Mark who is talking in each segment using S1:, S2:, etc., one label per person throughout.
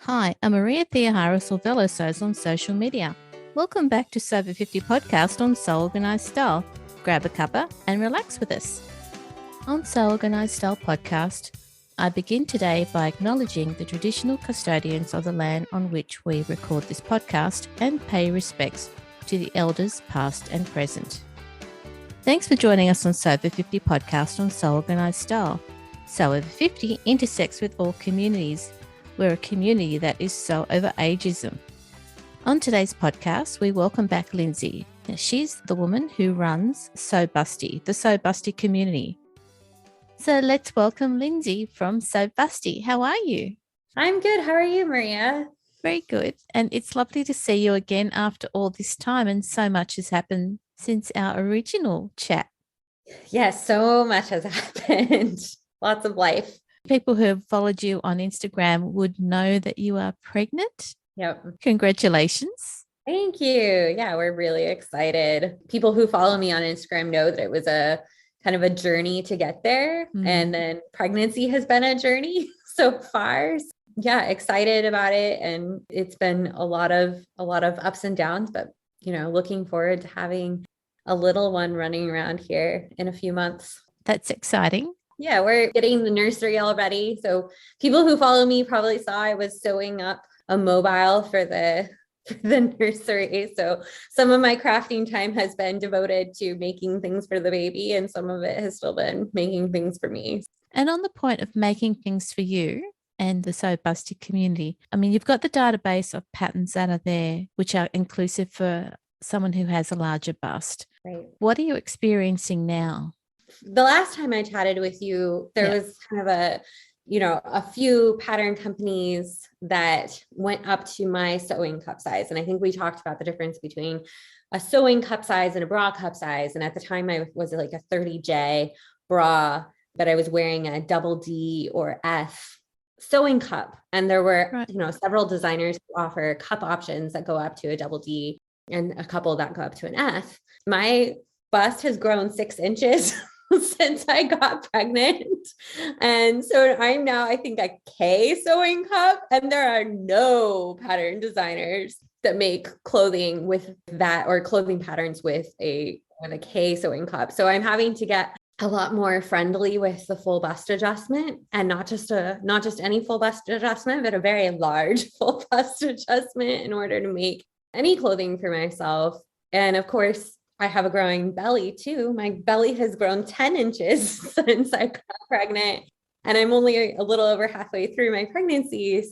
S1: Hi, I'm Maria Theoharis or Velosos on social media. Welcome back to Sober 50 podcast on So Organized Style. Grab a cuppa and relax with us. On So Organized Style podcast, I begin today by acknowledging the traditional custodians of the land on which we record this podcast and pay respects to the elders past and present. Thanks for joining us on Sober 50 podcast on So Organized Style. Sober 50 intersects with all communities. We're a community that is so over ageism. On today's podcast, we welcome back Lindsie. She's the woman who runs So Busty, the So Busty community. So let's welcome Lindsie from So Busty. How are you?
S2: I'm good. How are you, Maria?
S1: Very good. And it's lovely to see you again after all this time, and so much has happened since our original chat.
S2: Yes, so much has happened. Lots of life.
S1: People who have followed you on Instagram would know that you are pregnant.
S2: Yep.
S1: Congratulations.
S2: Thank you. Yeah, we're really excited. People who follow me on Instagram know that it was a kind of a journey to get there. And then pregnancy has been a journey so far. Yeah, excited about it. And it's been a lot of ups and downs, but looking forward to having a little one running around here in a few months.
S1: That's exciting.
S2: Yeah, we're getting the nursery all ready. So people who follow me probably saw I was sewing up a mobile for the nursery. So some of my crafting time has been devoted to making things for the baby, and some of it has still been making things for me.
S1: And on the point of making things for you and the So Busty community, I mean, you've got the database of patterns that are there, which are inclusive for someone who has a larger bust.
S2: Right.
S1: What are you experiencing now?
S2: The last time I chatted with you, there was kind of a few pattern companies that went up to my sewing cup size. And I think we talked about the difference between a sewing cup size and a bra cup size. And at the time I was like a 30J bra, but I was wearing a double D or F sewing cup. And there were, several designers who offer cup options that go up to a double D and a couple that go up to an F. My bust has grown 6 inches since I got pregnant. And so I'm now, I think, a K sewing cup, and there are no pattern designers that make clothing with that, or clothing patterns with a K sewing cup. So I'm having to get a lot more friendly with the full bust adjustment, and not just any full bust adjustment, but a very large full bust adjustment in order to make any clothing for myself. And of course, I have a growing belly too. My belly has grown 10 inches since I got pregnant, and I'm only a little over halfway through my pregnancy,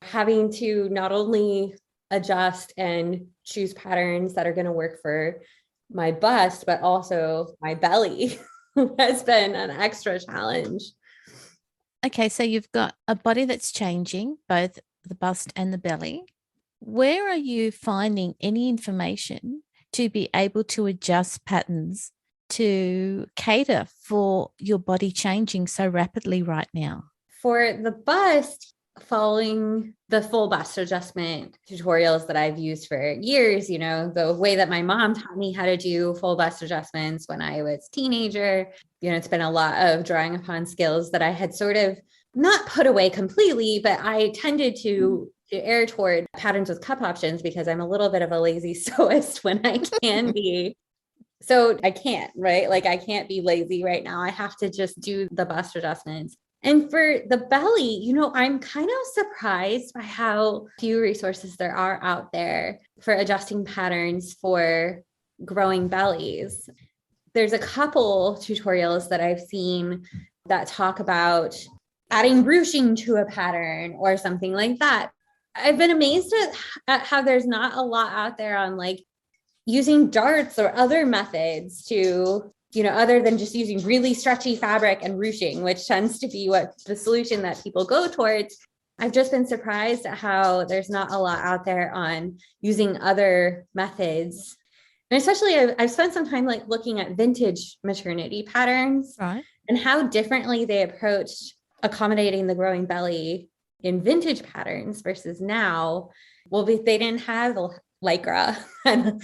S2: having to not only adjust and choose patterns that are going to work for my bust, but also my belly has been an extra challenge.
S1: Okay, so you've got a body that's changing, both the bust and the belly. Where are you finding any information to be able to adjust patterns to cater for your body changing so rapidly right now?
S2: For the bust, following the full bust adjustment tutorials that I've used for years, the way that my mom taught me how to do full bust adjustments when I was a teenager, it's been a lot of drawing upon skills that I had sort of not put away completely, but I tended to err toward patterns with cup options because I'm a little bit of a lazy sewist when I can be. So I can't, right? Like I can't be lazy right now. I have to just do the bust adjustments. And for the belly, I'm kind of surprised by how few resources there are out there for adjusting patterns for growing bellies. There's a couple tutorials that I've seen that talk about adding ruching to a pattern or something like that. I've been amazed at how there's not a lot out there on like using darts or other methods to, other than just using really stretchy fabric and ruching, which tends to be what the solution that people go towards. I've just been surprised at how there's not a lot out there on using other methods. And especially I've spent some time like looking at vintage maternity patterns,
S1: right,
S2: and how differently they approached accommodating the growing belly in vintage patterns versus now. Well, they didn't have Lycra and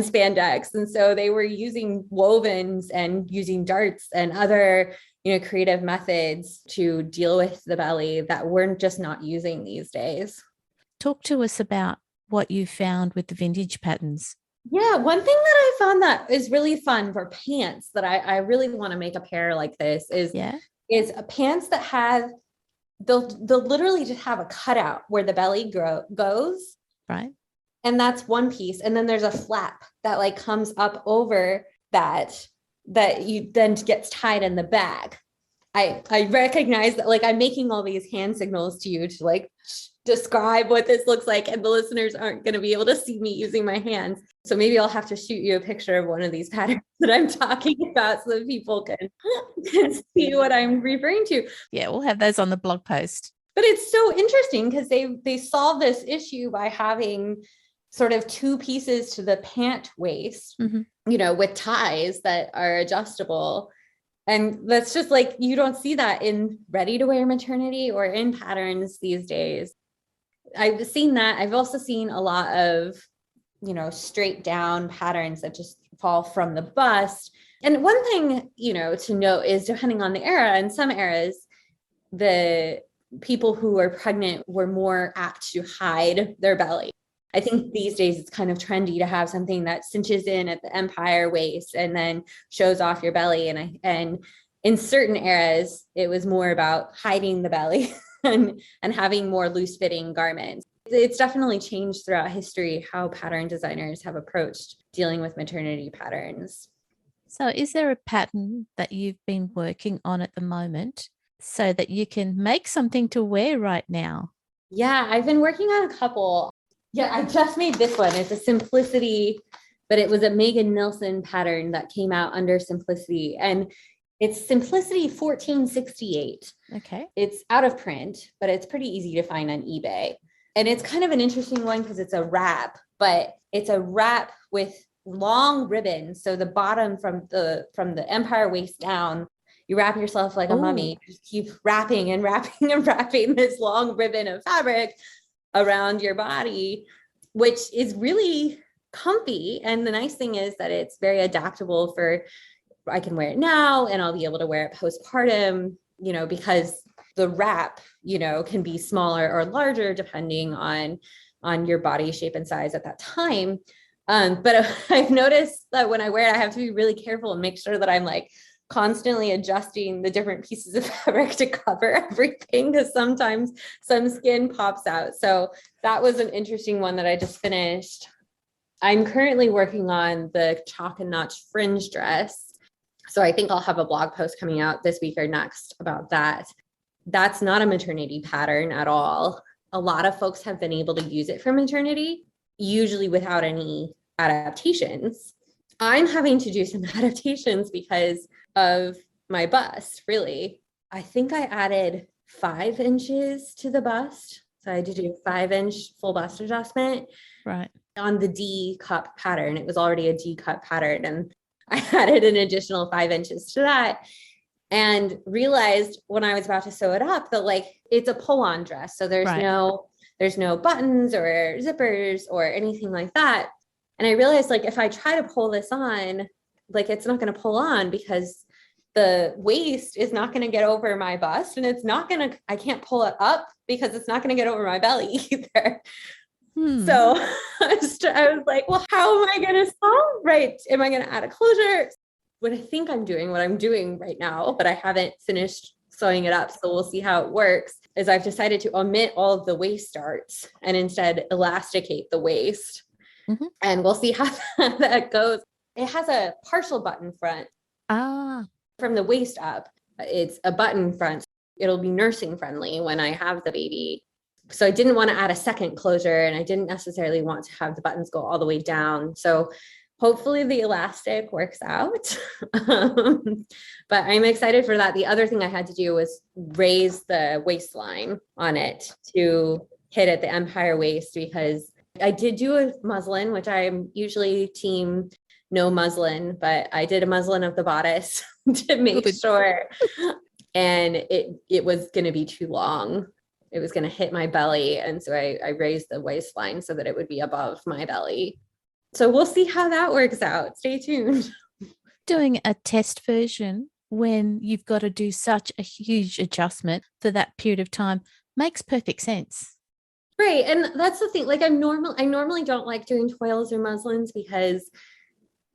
S2: spandex. And so they were using wovens and using darts and other, creative methods to deal with the belly that we're just not using these days.
S1: Talk to us about what you found with the vintage patterns.
S2: Yeah, one thing that I found that is really fun for pants that I really want to make a pair like this is a pants that have they'll literally just have a cutout where the belly goes.
S1: Right.
S2: And that's one piece. And then there's a flap that like comes up over that you then gets tied in the bag. I recognize that like I'm making all these hand signals to you to like describe what this looks like, and the listeners aren't going to be able to see me using my hands. So maybe I'll have to shoot you a picture of one of these patterns that I'm talking about so that people can see what I'm referring to.
S1: Yeah, we'll have those on the blog post.
S2: But it's so interesting because they solve this issue by having sort of two pieces to the pant waist, with ties that are adjustable. And that's just like, you don't see that in ready to wear maternity or in patterns these days. I've seen that. I've also seen a lot of, straight down patterns that just fall from the bust. And one thing, to note is depending on the era, in some eras, the people who were pregnant were more apt to hide their belly. I think these days it's kind of trendy to have something that cinches in at the empire waist and then shows off your belly. And in certain eras, it was more about hiding the belly and having more loose fitting garments. It's definitely changed throughout history how pattern designers have approached dealing with maternity patterns.
S1: So is there a pattern that you've been working on at the moment so that you can make something to wear right now?
S2: Yeah, I've been working on a couple. Yeah, I just made this one. It's a Simplicity, but it was a Megan Nilsson pattern that came out under Simplicity. And it's Simplicity 1468.
S1: Okay.
S2: It's out of print, but it's pretty easy to find on eBay. And it's kind of an interesting one because it's a wrap, but it's a wrap with long ribbons. So the bottom from the empire waist down, you wrap yourself like a mummy. You just keep wrapping and wrapping and wrapping this long ribbon of fabric around your body, which is really comfy. And the nice thing is that it's very adaptable I can wear it now and I'll be able to wear it postpartum, because the wrap, can be smaller or larger depending on your body shape and size at that time. But I've noticed that when I wear it, I have to be really careful and make sure that I'm like constantly adjusting the different pieces of fabric to cover everything, because sometimes some skin pops out. So that was an interesting one that I just finished. I'm currently working on the chalk and notch fringe dress. So I think I'll have a blog post coming out this week or next about that. That's not a maternity pattern at all. A lot of folks have been able to use it for maternity, usually without any adaptations. I'm having to do some adaptations because of my bust, really. I think I added 5 inches to the bust. So I had to do a 5-inch full bust adjustment.
S1: Right.
S2: On the D cup pattern. It was already a D cup pattern. And I added an additional 5 inches to that and realized when I was about to sew it up that like it's a pull-on dress. So there's no buttons or zippers or anything like that. And I realized like if I try to pull this on, like it's not going to pull on because the waist is not going to get over my bust, and I can't pull it up because it's not going to get over my belly either. So I was like, well, how am I going to solve? Right. Am I going to add a closure? What I think I'm doing, what I'm doing right now, but I haven't finished sewing it up. So we'll see how it works, is I've decided to omit all of the waist darts and instead elasticate the waist. And we'll see how that goes. It has a partial button front. From the waist up, it's a button front. It'll be nursing friendly when I have the baby. So I didn't want to add a second closure, and I didn't necessarily want to have the buttons go all the way down. So hopefully the elastic works out. But I'm excited for that. The other thing I had to do was raise the waistline on it to hit at the empire waist, because I did do a muslin, which I'm usually team no muslin, but I did a muslin of the bodice to make sure. And it was going to be too long. It was going to hit my belly. And so I raised the waistline so that it would be above my belly. So we'll see how that works out. Stay tuned.
S1: Doing a test version when you've got to do such a huge adjustment for that period of time makes perfect sense.
S2: Right. And that's the thing. Like I normally don't like doing toils or muslins because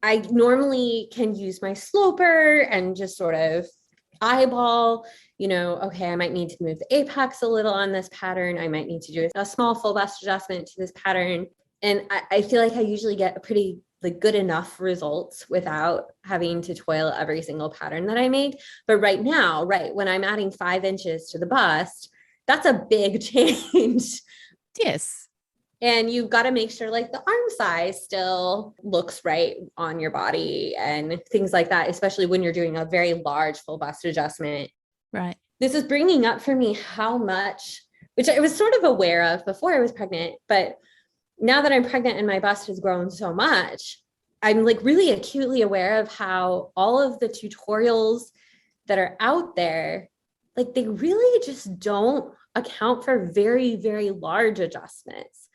S2: I normally can use my sloper and just sort of eyeball, okay, I might need to move the apex a little on this pattern. I might need to do a small full bust adjustment to this pattern. And I feel like I usually get a pretty like good enough results without having to toil every single pattern that I make. But right now, when I'm adding 5 inches to the bust, that's a big change.
S1: Yes.
S2: And you've got to make sure like the arm size still looks right on your body and things like that, especially when you're doing a very large full bust adjustment.
S1: Right.
S2: This is bringing up for me how much, which I was sort of aware of before I was pregnant, but now that I'm pregnant and my bust has grown so much, I'm like really acutely aware of how all of the tutorials that are out there, like they really just don't account for very, very large adjustments.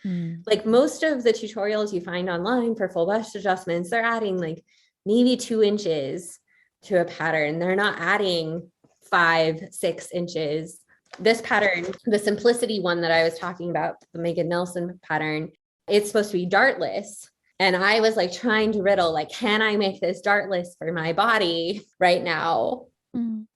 S2: Like most of the tutorials you find online for full bust adjustments, they're adding like maybe 2 inches to a pattern. They're not adding 5-6 inches. This pattern, the simplicity one that I was talking about, the Megan Nelson pattern, it's supposed to be dartless. And I was like trying to riddle, like, can I make this dartless for my body right now?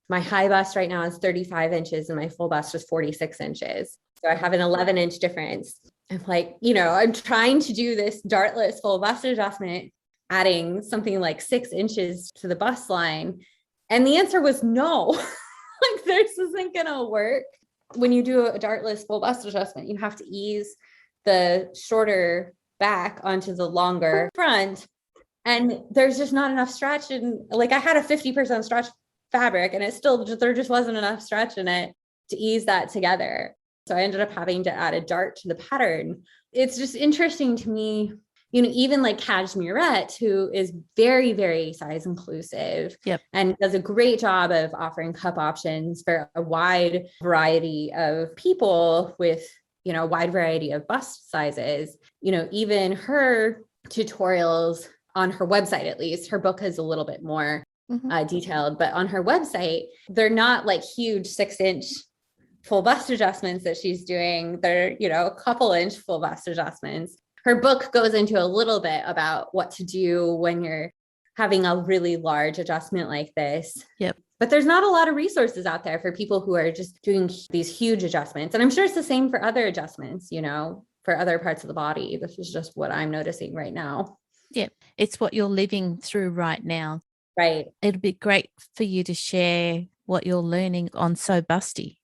S2: My high bust right now is 35 inches and my full bust is 46 inches. So I have an 11-inch difference. I'm like, I'm trying to do this dartless full bust adjustment, adding something like 6 inches to the bust line. And the answer was no, like this isn't going to work. When you do a dartless full bust adjustment, you have to ease the shorter back onto the longer front. And there's just not enough stretch. And like I had a 50% stretch fabric and there just wasn't enough stretch in it to ease that together. So I ended up having to add a dart to the pattern. It's just interesting to me, even like Cashmerette, who is very, very size inclusive and does a great job of offering cup options for a wide variety of people with, a wide variety of bust sizes. Even her tutorials on her website, at least, her book is a little bit more detailed, but on her website, they're not like huge 6-inch full bust adjustments that she's doing. They're, a couple inch full bust adjustments. Her book goes into a little bit about what to do when you're having a really large adjustment like this. But there's not a lot of resources out there for people who are just doing these huge adjustments. And I'm sure it's the same for other adjustments, for other parts of the body. This is just what I'm noticing right now.
S1: Yeah. It's what you're living through right now.
S2: Right.
S1: It'd be great for you to share what you're learning on So Busty.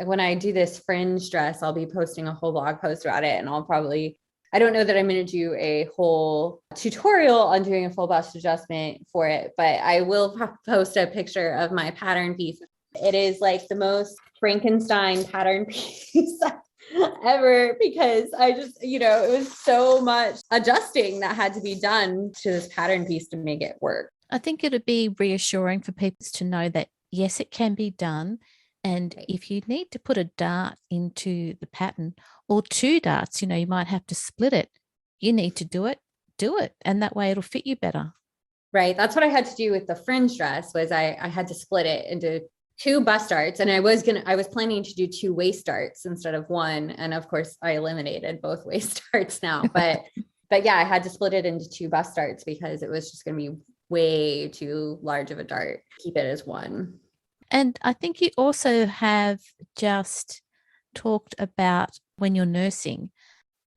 S2: When I do this fringe dress, I'll be posting a whole blog post about it. And I don't know that I'm going to do a whole tutorial on doing a full bust adjustment for it, but I will post a picture of my pattern piece. It is like the most Frankenstein pattern piece ever, because I just, it was so much adjusting that had to be done to this pattern piece to make it work.
S1: I think it'd be reassuring for people to know that, yes, it can be done. And if you need to put a dart into the pattern or 2 darts, you might have to split it. You need to do it. And that way it'll fit you better.
S2: Right. That's what I had to do with the fringe dress was I had to split it into 2 bust darts. And I was planning to do 2 waist darts instead of 1. And of course I eliminated both waist darts now, but yeah, I had to split it into 2 bust darts because it was just going to be way too large of a dart. Keep it as 1.
S1: And I think you also have just talked about when you're nursing.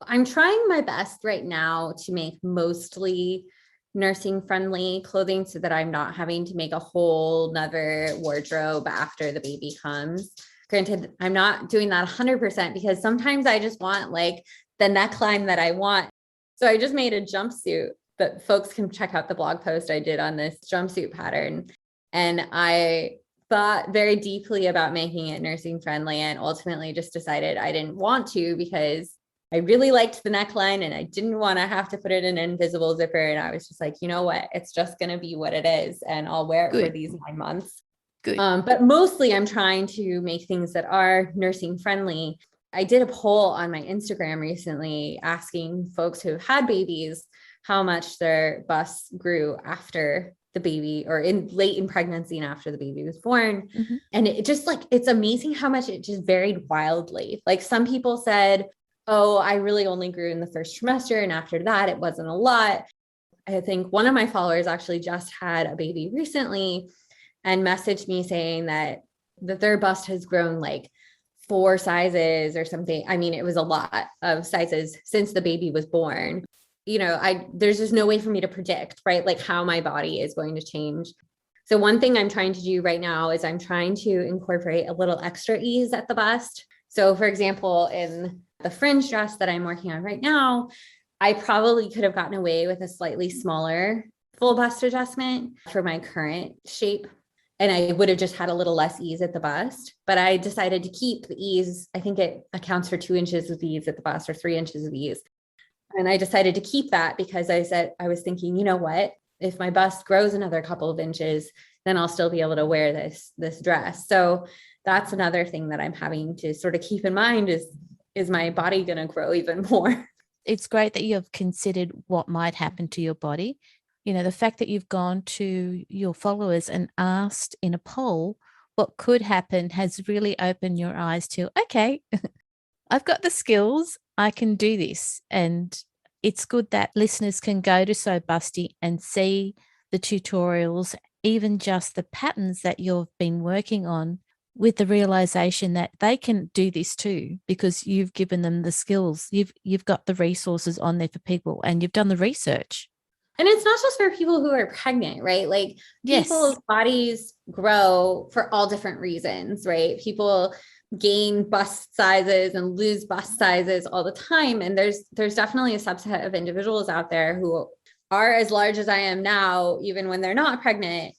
S2: I'm trying my best right now to make mostly nursing friendly clothing so that I'm not having to make a whole nother wardrobe after the baby comes. Granted, I'm not doing that 100% because sometimes I just want like the neckline that I want. So I just made a jumpsuit, but folks can check out the blog post I did on this jumpsuit pattern. And I thought very deeply about making it nursing friendly and ultimately just decided I didn't want to because I really liked the neckline and I didn't want to have to put it in an invisible zipper. And I was just like, you know what, it's just going to be what it is. And I'll wear it for these 9 months. But mostly I'm trying to make things that are nursing friendly. I did a poll on my Instagram recently asking folks who have had babies how much their busts grew after the baby or late in pregnancy and after the baby was born. And it just like, it's amazing how much it just varied wildly. Like some people said, Oh, I really only grew in the first trimester. And after that, it wasn't a lot. I think one of my followers actually just had a baby recently and messaged me saying that their bust has grown like 4 sizes or something. I mean, it was a lot of sizes since the baby was born. There's just no way for me to predict, right? Like how my body is going to change. So one thing I'm trying to do right now is I'm trying to incorporate a little extra ease at the bust. So for example, in the fringe dress that I'm working on right now, I probably could have gotten away with a slightly smaller full bust adjustment for my current shape. And I would have just had a little less ease at the bust, but I decided to keep the ease. I think it accounts for 2 inches of ease at the bust or 3 inches of ease. And I decided to keep that because I was thinking, you know what, if my bust grows another couple of inches, then I'll still be able to wear this dress. So that's another thing that I'm having to sort of keep in mind is my body going to grow even more?
S1: It's great that you have considered what might happen to your body. The fact that you've gone to your followers and asked in a poll what could happen has really opened your eyes to, okay, I've got the skills, I can do this. And it's good that listeners can go to So Busty and see the tutorials, even just the patterns that you've been working on, with the realization that they can do this too, because you've given them the skills. You've got the resources on there for people, and you've done the research.
S2: And it's not just for people who are pregnant, right? Like people's bodies grow for all different reasons, right? People gain bust sizes and lose bust sizes all the time. And there's definitely a subset of individuals out there who are as large as I am now, even when they're not pregnant.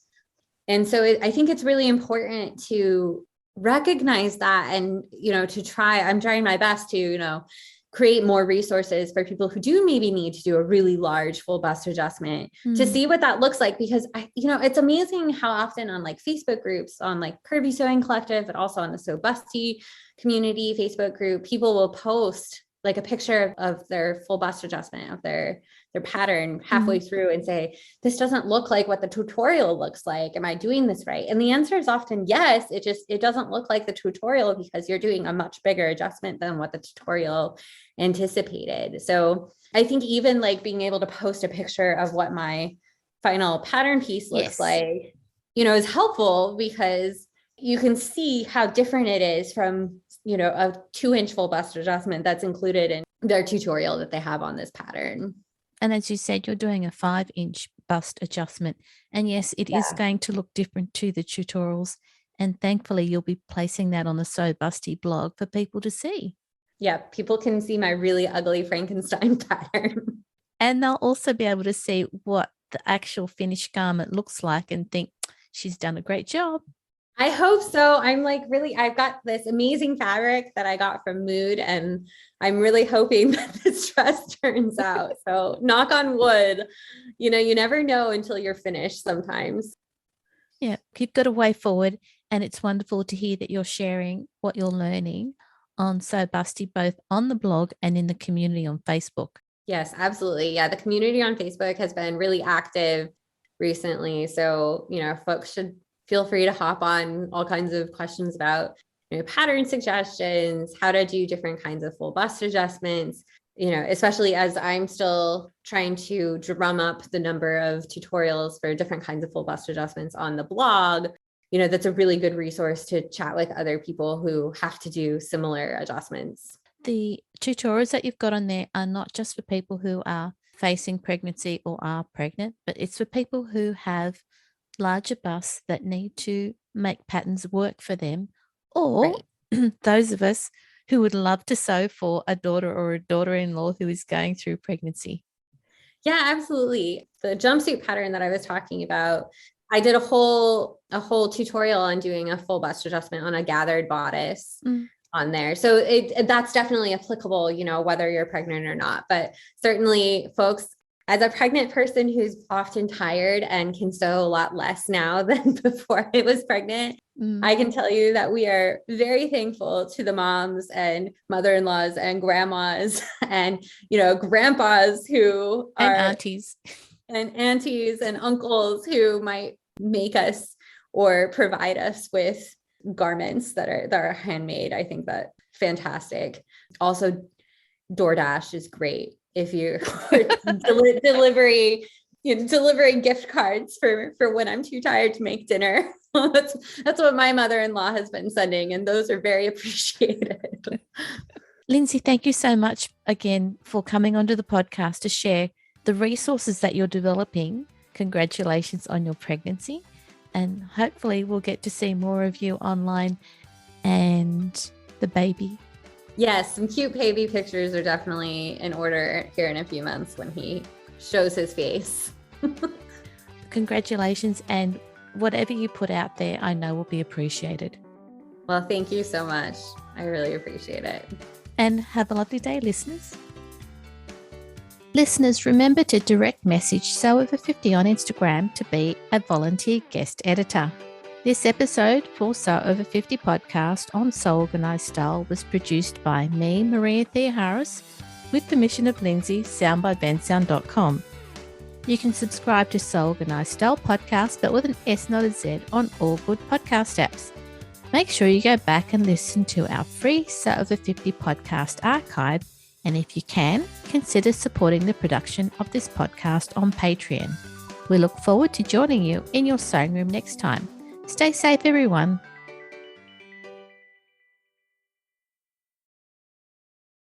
S2: And so I think it's really important to recognize that and, I'm trying my best to, create more resources for people who do maybe need to do a really large full bust adjustment to see what that looks like. Because it's amazing how often on like Facebook groups, on like Curvy Sewing Collective, but also on the So Busty community Facebook group, people will post like a picture of their full bust adjustment of their pattern halfway through and say, this doesn't look like what the tutorial looks like. Am I doing this right? And the answer is often yes. It doesn't look like the tutorial because you're doing a much bigger adjustment than what the tutorial anticipated. So I think even like being able to post a picture of what my final pattern piece looks like, is helpful because you can see how different it is from, a 2-inch full bust adjustment that's included in their tutorial that they have on this pattern.
S1: And as you said, you're doing a 5-inch bust adjustment. And yes, it is going to look different to the tutorials. And thankfully, you'll be placing that on the So Busty blog for people to see.
S2: Yeah, people can see my really ugly Frankenstein pattern.
S1: And they'll also be able to see what the actual finished garment looks like and think, she's done a great job.
S2: I hope so. I'm like I've got this amazing fabric that I got from Mood, and I'm really hoping that this dress turns out. So knock on wood, you never know until you're finished sometimes.
S1: Yeah, you've got a way forward, and it's wonderful to hear that you're sharing what you're learning on So Busty, both on the blog and in the community on Facebook.
S2: Yes, absolutely. Yeah, the community on Facebook has been really active recently. So, folks should feel free to hop on all kinds of questions about, pattern suggestions, how to do different kinds of full bust adjustments, especially as I'm still trying to drum up the number of tutorials for different kinds of full bust adjustments on the blog. That's a really good resource to chat with other people who have to do similar adjustments.
S1: The tutorials that you've got on there are not just for people who are facing pregnancy or are pregnant, but it's for people who have larger busts that need to make patterns work for them, or those of us who would love to sew for a daughter or a daughter-in-law who is going through pregnancy.
S2: Yeah, absolutely. The jumpsuit pattern that I was talking about, I did a whole tutorial on doing a full bust adjustment on a gathered bodice on there. So that's definitely applicable, whether you're pregnant or not. But certainly folks, as a pregnant person who's often tired and can sew a lot less now than before I was pregnant, I can tell you that we are very thankful to the moms and mother-in-laws and grandmas and, grandpas who are
S1: aunties
S2: and uncles who might make us or provide us with garments that are handmade. I think that's fantastic. Also, DoorDash is great if you're delivering gift cards for when I'm too tired to make dinner. That's what my mother-in-law has been sending, and those are very appreciated.
S1: Lindsie, thank you so much again for coming onto the podcast to share the resources that you're developing. Congratulations on your pregnancy, and hopefully we'll get to see more of you online and the baby.
S2: Yes, some cute baby pictures are definitely in order here in a few months when he shows his face.
S1: Congratulations, and whatever you put out there, I know will be appreciated.
S2: Well, thank you so much. I really appreciate it.
S1: And have a lovely day, listeners. Listeners, remember to direct message So50 on Instagram to be a volunteer guest editor. This episode for So50 podcast on So Organised Style was produced by me, Maria Theoharis, with permission of Lindsie, sound by bensound.com. You can subscribe to So Organised Style podcast, but with an S, not a Z, on all good podcast apps. Make sure you go back and listen to our free So50 podcast archive, and if you can, consider supporting the production of this podcast on Patreon. We look forward to joining you in your sewing room next time. Stay safe, everyone.